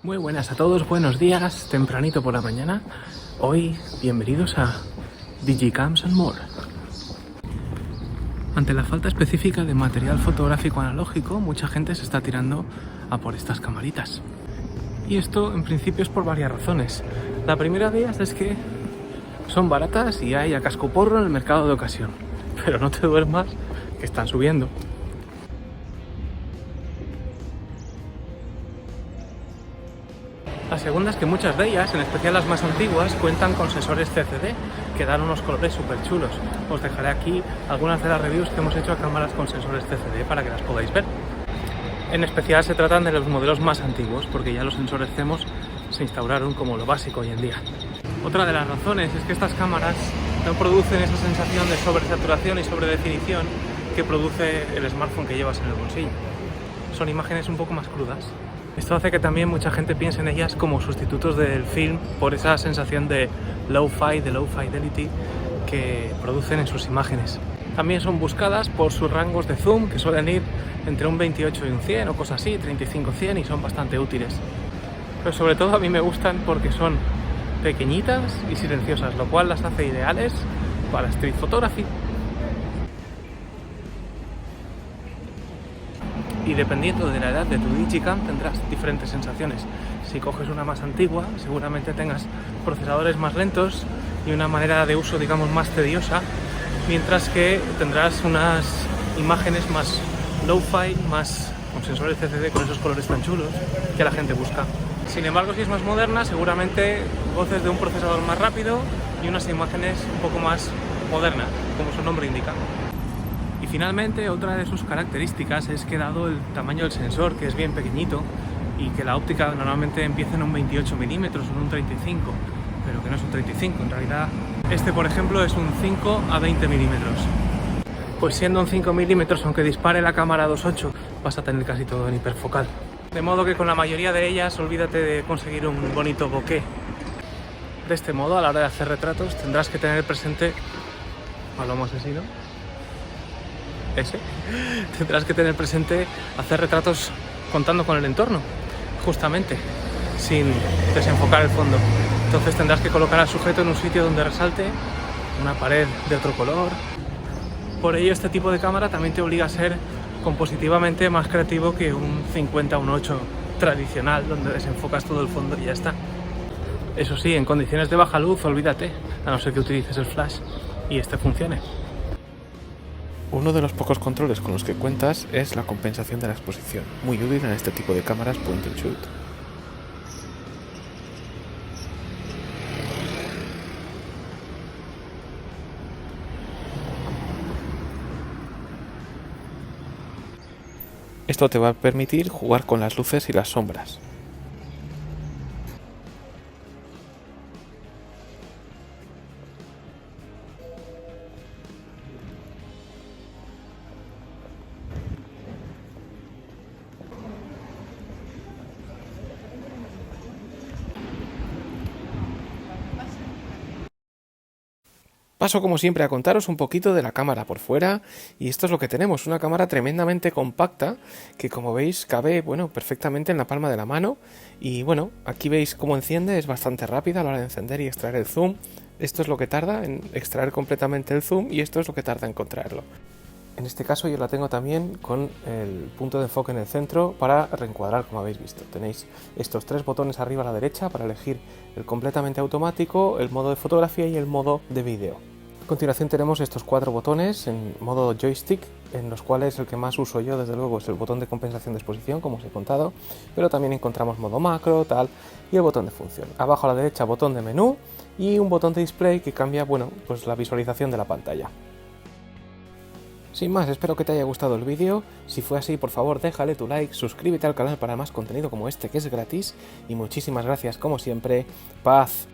Muy buenas a todos, buenos días, tempranito por la mañana. Hoy, bienvenidos a Digicams and More. Ante la falta específica de material fotográfico analógico, mucha gente se está tirando a por estas camaritas. Y esto, en principio, es por varias razones. La primera de ellas es que son baratas y hay a cascoporro en el mercado de ocasión. Pero no te duermas, que están subiendo. La segunda es que muchas de ellas, en especial las más antiguas, cuentan con sensores CCD que dan unos colores súper chulos. Os dejaré aquí algunas de las reviews que hemos hecho a cámaras con sensores CCD para que las podáis ver. En especial se tratan de los modelos más antiguos, porque ya los sensores CMOS se instauraron como lo básico hoy en día. Otra de las razones es que estas cámaras no producen esa sensación de sobresaturación y sobredefinición que produce el smartphone que llevas en el bolsillo. Son imágenes un poco más crudas. Esto hace que también mucha gente piense en ellas como sustitutos del film por esa sensación de low-fi, de low fidelity que producen en sus imágenes. También son buscadas por sus rangos de zoom, que suelen ir entre un 28 y un 100 o cosas así, 35-100, y son bastante útiles. Pero sobre todo a mí me gustan porque son pequeñitas y silenciosas, lo cual las hace ideales para street photography. Y dependiendo de la edad de tu Digicam tendrás diferentes sensaciones. Si coges una más antigua, seguramente tengas procesadores más lentos y una manera de uso, digamos, más tediosa, mientras que tendrás unas imágenes más low-fi, más con sensores CCD con esos colores tan chulos que la gente busca. Sin embargo, si es más moderna, seguramente goces de un procesador más rápido y unas imágenes un poco más modernas, como su nombre indica. Y finalmente, otra de sus características es que, dado el tamaño del sensor, que es bien pequeñito, y que la óptica normalmente empieza en un 28 milímetros o en un 35, pero que no es un 35, en realidad este, por ejemplo, es un 5 a 20 milímetros. Pues siendo un 5 milímetros, aunque dispare la cámara 2.8, vas a tener casi todo en hiperfocal. De modo que con la mayoría de ellas, olvídate de conseguir un bonito bokeh. De este modo, a la hora de hacer retratos, tendrás que tener presente palomo asesino. Tendrás que tener presente hacer retratos contando con el entorno, justamente, sin desenfocar el fondo. Entonces tendrás que colocar al sujeto en un sitio donde resalte, una pared de otro color. Por ello, este tipo de cámara también te obliga a ser compositivamente más creativo que un 50-1.8 tradicional, donde desenfocas todo el fondo y ya está. Eso sí, en condiciones de baja luz, olvídate, a no ser que utilices el flash y este funcione. Uno de los pocos controles con los que cuentas es la compensación de la exposición, muy útil en este tipo de cámaras point and shoot. Esto te va a permitir jugar con las luces y las sombras. Paso como siempre a contaros un poquito de la cámara por fuera, y esto es lo que tenemos, una cámara tremendamente compacta que, como veis, cabe perfectamente en la palma de la mano. Y bueno, aquí veis cómo enciende, es bastante rápida a la hora de encender y extraer el zoom. Esto es lo que tarda en extraer completamente el zoom y esto es lo que tarda en contraerlo. En este caso yo la tengo también con el punto de enfoque en el centro para reencuadrar, como habéis visto. Tenéis estos tres botones arriba a la derecha para elegir el completamente automático, el modo de fotografía y el modo de vídeo. A continuación tenemos estos cuatro botones en modo joystick, en los cuales el que más uso yo, desde luego, es el botón de compensación de exposición, como os he contado, pero también encontramos modo macro, tal, y el botón de función. Abajo a la derecha, botón de menú y un botón de display que cambia, pues la visualización de la pantalla. Sin más, espero que te haya gustado el vídeo. Si fue así, por favor, déjale tu like, suscríbete al canal para más contenido como este, que es gratis, y muchísimas gracias, como siempre. Paz.